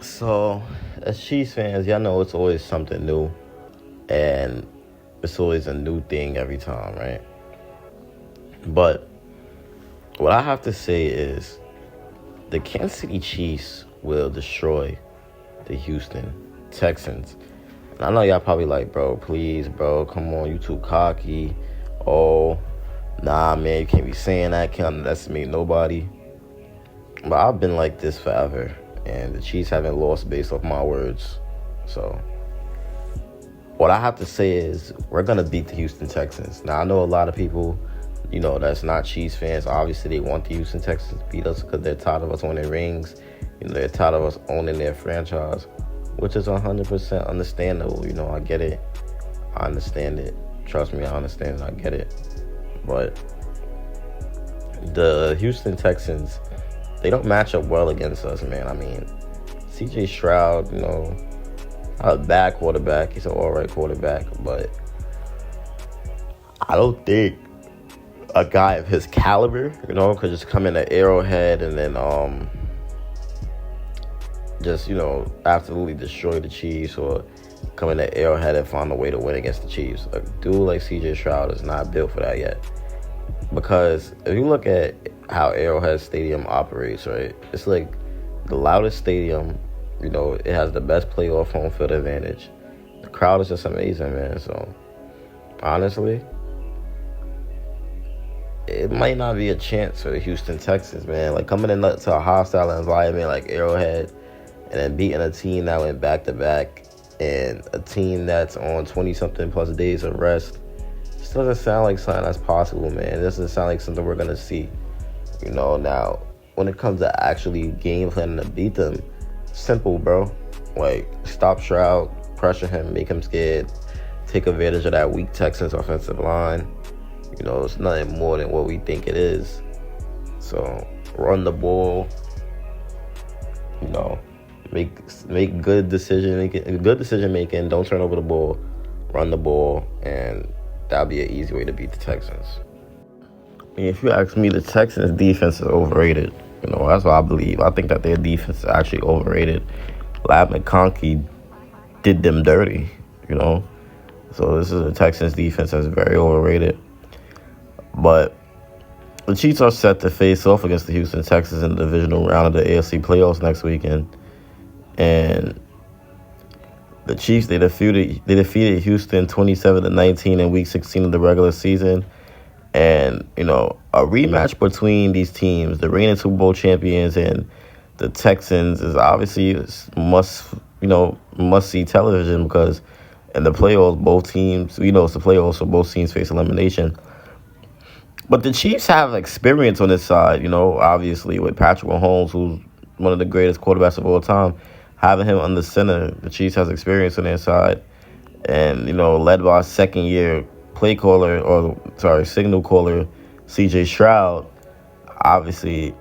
So, as Chiefs fans, y'all know it's always something new, and it's always a new thing every time, right? But what I have to say is the Kansas City Chiefs will destroy the Houston Texans. And I know y'all probably like, bro, please, bro, come on, you too cocky. Oh, nah, man, you can't be saying that. Can't underestimate nobody. But I've been like this forever, and the Chiefs haven't lost based off my words. So, what I have to say is we're going to beat the Houston Texans. Now, I know a lot of people, that's not Chiefs fans. Obviously, they want the Houston Texans to beat us because they're tired of us winning rings. They're tired of us owning their franchise, which is 100% understandable. I get it. I understand it. Trust me, I understand it. I get it. But the Houston Texans, they don't match up well against us, man. I mean, C.J. Stroud, not a bad quarterback. He's an all-right quarterback. But I don't think a guy of his caliber, could just come in at Arrowhead and then absolutely destroy the Chiefs, or come in at Arrowhead and find a way to win against the Chiefs. A dude like C.J. Stroud is not built for that yet. Because if you look at how Arrowhead Stadium operates, right, it's like the loudest stadium. It has the best playoff home field advantage. The crowd is just amazing, man. So, honestly, it might not be a chance for the Houston Texans, man. Like, coming into a hostile environment like Arrowhead and then beating a team that went back-to-back and a team that's on 20-something plus days of rest, this doesn't sound like something that's possible, man. It doesn't sound like something we're going to see. Now, when it comes to actually game planning to beat them, simple, bro. Like, stop Stroud, pressure him, make him scared, take advantage of that weak Texans offensive line. It's nothing more than what we think it is. So, run the ball, make good decision making. Don't turn over the ball. Run the ball, and that'll be an easy way to beat the Texans. If you ask me, the Texans' defense is overrated. That's what I believe. I think that their defense is actually overrated. Lab McConkey did them dirty, So this is a Texans defense that's very overrated. But the Chiefs are set to face off against the Houston Texans in the divisional round of the AFC playoffs next weekend. And the Chiefs, they defeated Houston 27-19 in Week 16 of the regular season. And, a rematch between these teams, the reigning Super Bowl champions and the Texans, is obviously must-see television, because in the playoffs, both teams, it's the playoffs, so both teams face elimination. But the Chiefs have experience on this side, obviously, with Patrick Mahomes, who's one of the greatest quarterbacks of all time. Having him under center, the Chiefs has experience on their side. And, led by second-year signal caller, C.J. Stroud, obviously,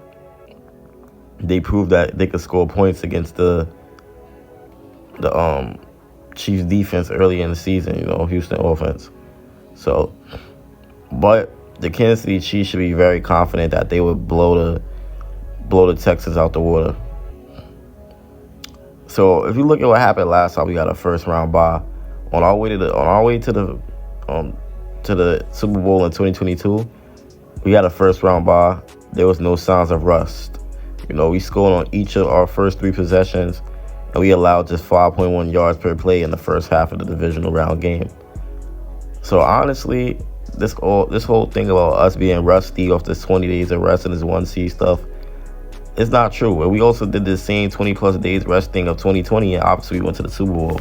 they proved that they could score points against the Chiefs defense early in the season, Houston offense. So, but the Kansas City Chiefs should be very confident that they would blow the Texans out the water. So if you look at what happened last time, we got a first round bye. On our way to the Super Bowl in 2022, we had a first round bye. There was no signs of rust. We scored on each of our first three possessions, and we allowed just 5.1 yards per play in the first half of the divisional round game. So honestly, this whole thing about us being rusty off this 20 days of rest and this 1C stuff, it's not true. And we also did the same 20-plus days resting of 2020, and obviously we went to the Super Bowl.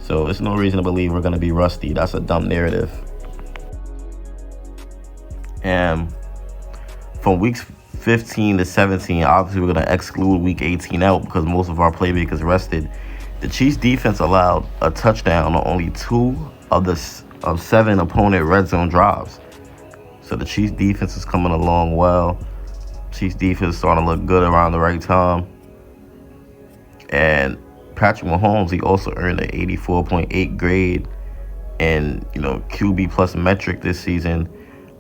So there's no reason to believe we're going to be rusty. That's a dumb narrative. And from weeks 15 to 17, obviously we're going to exclude week 18 out because most of our playmakers rested. The Chiefs defense allowed a touchdown on only 2 of 7 opponent red zone drives. So the Chiefs defense is coming along well. Chiefs defense is starting to look good around the right time. And Patrick Mahomes, he also earned an 84.8 grade in QB plus metric this season,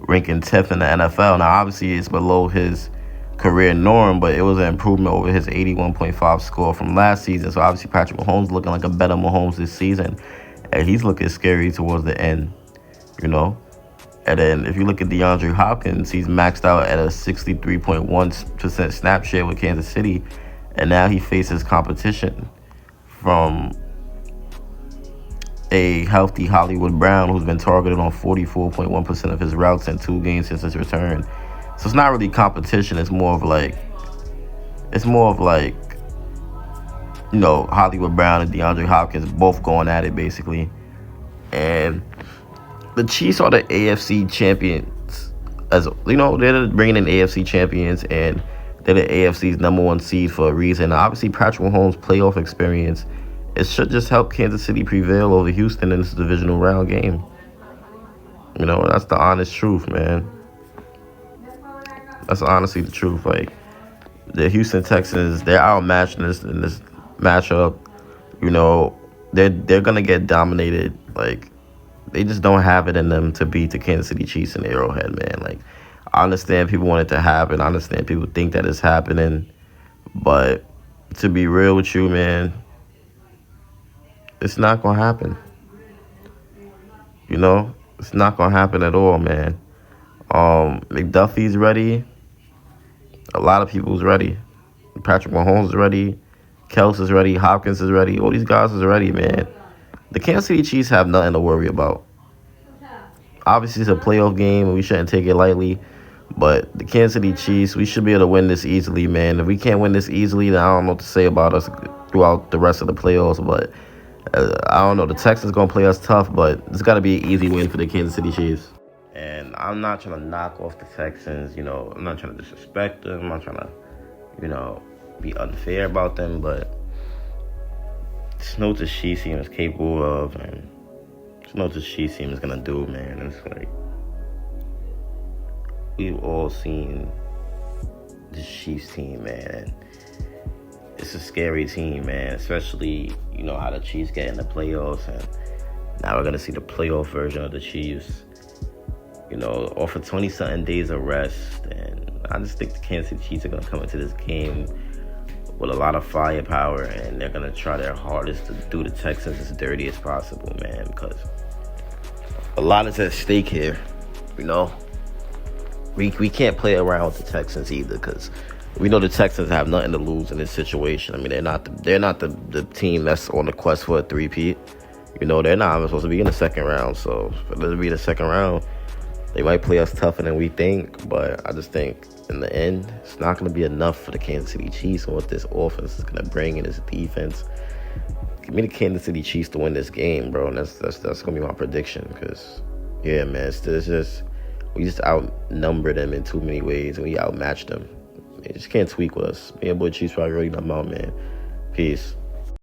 ranking 10th in the NFL. Now obviously it's below his career norm, but it was an improvement over his 81.5 score from last season. So obviously Patrick Mahomes looking like a better Mahomes this season, and he's looking scary towards the end, you know. And then if you look at DeAndre Hopkins, he's maxed out at a 63.1% snap share with Kansas City, and now he faces competition from a healthy Hollywood Brown who's been targeted on 44.1% of his routes in 2 games since his return. So it's not really competition. It's more of like, you know, Hollywood Brown and DeAndre Hopkins both going at it basically. And the Chiefs are the AFC champions. As you know, they're bringing in AFC champions, and they're the AFC's #1 seed for a reason. Obviously, Patrick Mahomes' playoff experience, it should just help Kansas City prevail over Houston in this divisional round game. You know, that's the honest truth, man. That's honestly the truth. Like, the Houston Texans, they're outmatched in this matchup. You know, they're gonna get dominated. Like, they just don't have it in them to beat the Kansas City Chiefs in Arrowhead, man. Like, I understand people want it to happen. I understand people think that it's happening. But to be real with you, man, it's not going to happen. You know? It's not going to happen at all, man. McDuffie's ready. A lot of people's ready. Patrick Mahomes is ready. Kels is ready. Hopkins is ready. All these guys is ready, man. The Kansas City Chiefs have nothing to worry about. Obviously, it's a playoff game, and we shouldn't take it lightly. But the Kansas City Chiefs, we should be able to win this easily, man. If we can't win this easily, then I don't know what to say about us throughout the rest of the playoffs. But I don't know. The Texans going to play us tough, but it's got to be an easy win for the Kansas City Chiefs. And I'm not trying to knock off the Texans. You know, I'm not trying to disrespect them. I'm not trying to, you know, be unfair about them. But just know what the Chiefs team is capable of, and just know what the Chiefs team is going to do, man. It's like, we've all seen the Chiefs team, man. It's a scary team, man, especially, you know, how the Chiefs get in the playoffs, and now we're going to see the playoff version of the Chiefs, you know, off of 20-something days of rest. And I just think the Kansas City Chiefs are going to come into this game with a lot of firepower, and they're going to try their hardest to do the Texans as dirty as possible, man, because a lot is at stake here, you know. We can't play around with the Texans either, because we know the Texans have nothing to lose in this situation. I mean, they're not the team that's on the quest for a three-peat. You know, they're not even supposed to be in the second round. So for them to be in the second round, they might play us tougher than we think. But I just think in the end, it's not going to be enough for the Kansas City Chiefs and what this offense is going to bring in this defense. Give me the Kansas City Chiefs to win this game, bro. And that's going to be my prediction. Because, yeah, man, it's just we just outnumber them in too many ways, and we outmatch them. They just can't tweak with us. Me and boy Chiefs probably really not out, man. Peace.